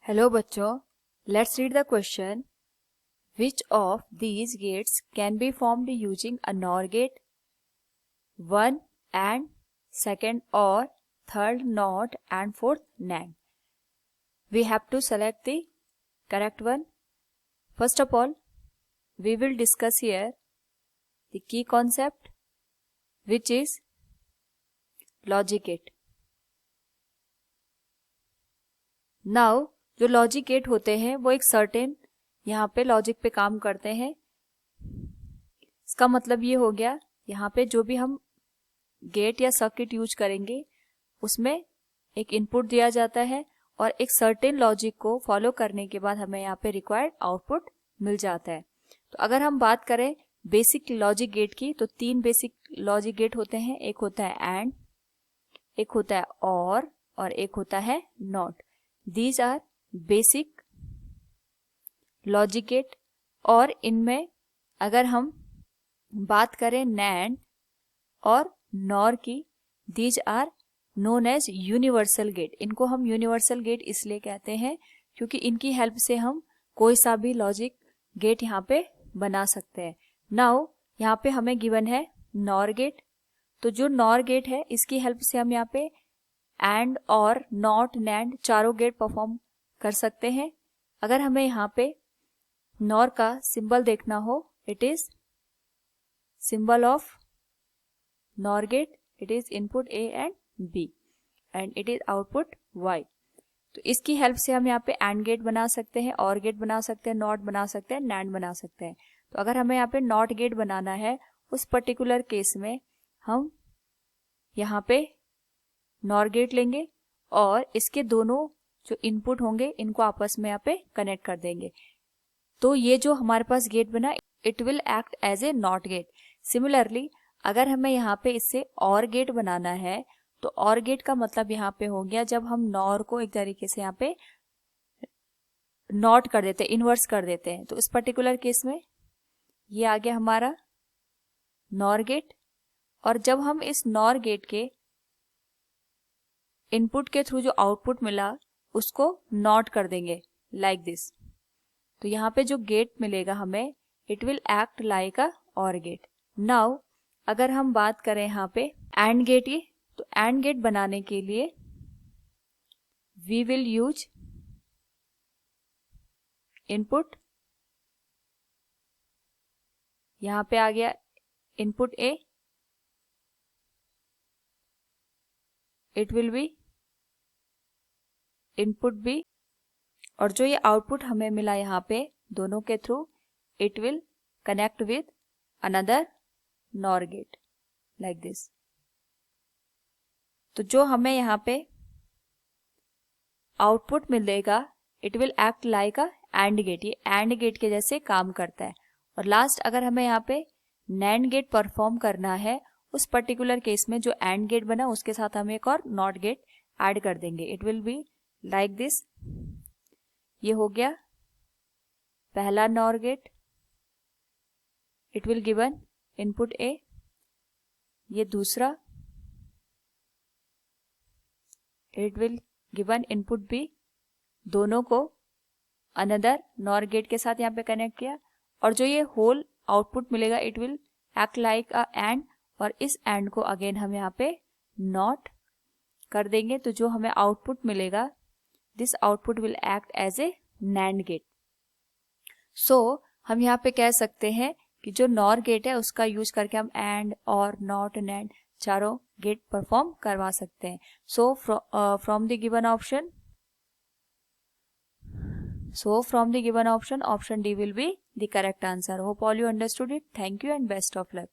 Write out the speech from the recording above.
Hello बच्चों, let's read the question. Which of these gates can be formed using a NOR gate? 1 AND, second OR, third NOT and fourth NAND. We have to select the correct one. First of all, we will discuss here the key concept, which is logic gate. Now, जो logic gate होते हैं वो एक certain यहाँ पे logic पे काम करते हैं. इसका मतलब ये हो गया, यहाँ पे जो भी हम गेट या सर्किट यूज करेंगे उसमें एक इनपुट दिया जाता है और एक सर्टेन लॉजिक को फॉलो करने के बाद हमें यहाँ पे रिक्वायर्ड आउटपुट मिल जाता है. तो अगर हम बात करें बेसिक लॉजिक गेट की, तो 3 बेसिक लॉजिक गेट होते हैं. एक होता है एंड, एक होता है और एक होता है not. These are basic logic gate. और इनमें अगर हम बात करें नैंड और नॉर की, these are known as universal gate. इनको हम यूनिवर्सल गेट इसलिए कहते हैं क्योंकि इनकी हेल्प से हम कोई सा भी लॉजिक गेट यहाँ पे बना सकते हैं. नाउ यहाँ पे हमें गिवन है नॉर गेट. तो जो नॉर गेट है इसकी हेल्प से हम यहाँ पे एंड और नॉट नैंड चारों गेट परफॉर्म कर सकते हैं. अगर हमें यहाँ पे नॉर का सिंबल देखना हो, it is symbol of NOR gate. It is input A and B and it is output Y. तो इसकी हेल्प से हम यहाँ पे एंड गेट बना सकते हैं, और गेट बना सकते हैं, नॉट बना सकते हैं, नैंड बना सकते हैं. तो अगर हमें यहाँ पे नॉट गेट बनाना है उस पर्टिकुलर केस में हम यहाँ पे नॉर गेट लेंगे और इसके दोनों जो इनपुट होंगे इनको आपस में यहाँ पे कनेक्ट कर देंगे. तो ये जो हमारे पास गेट बना, it will act as a NOT gate. Similarly अगर हमें यहाँ पे इससे और गेट बनाना है तो और गेट का मतलब यहाँ पे हो गया जब हम नॉर को एक तरीके से यहाँ पे नॉट कर देते हैं, इन्वर्स कर देते हैं. तो इस पर्टिकुलर केस में ये आ गया हमारा नॉर गेट. और जब हम इस नॉर गेट के इनपुट के थ्रू जो आउटपुट मिला उसको नॉट कर देंगे लाइक दिस. तो यहाँ पे जो गेट मिलेगा हमें, इट विल एक्ट लाइक अ और गेट. नाउ अगर हम बात करें यहाँ पे एंड गेट की, तो एंड गेट बनाने के लिए वी विल यूज इनपुट. यहाँ पे आ गया input A, it will be input B, और जो ये आउटपुट हमें मिला यहाँ पे दोनों के through, it will connect with another NOR gate like this. तो जो हमें यहाँ पे आउटपुट मिलेगा, it will act like a AND gate. ये एंड गेट के जैसे काम करता है. और लास्ट अगर हमें यहाँ पे नैंड गेट परफॉर्म करना है, उस पर्टिकुलर केस में जो एंड गेट बना उसके साथ हम एक और नॉट गेट ऐड कर देंगे. It will be like this. ये हो गया पहला NOR gate. It will given input A. ये दूसरा, it will given input B. दोनों को अनदर नॉर गेट के साथ यहाँ पे कनेक्ट किया. और जो ये होल आउटपुट मिलेगा, it will act like a and. और इस एंड को अगेन हम यहाँ पे नॉट कर देंगे. तो जो हमें आउटपुट मिलेगा, this output will act as a NAND gate. So हम यहाँ पे कह सकते हैं कि जो नॉर गेट है उसका यूज करके हम एंड और नॉट नैंड चारों गेट परफॉर्म करवा सकते हैं. So from the given option D will be the correct answer. Hope all you understood it. Thank you and best of luck.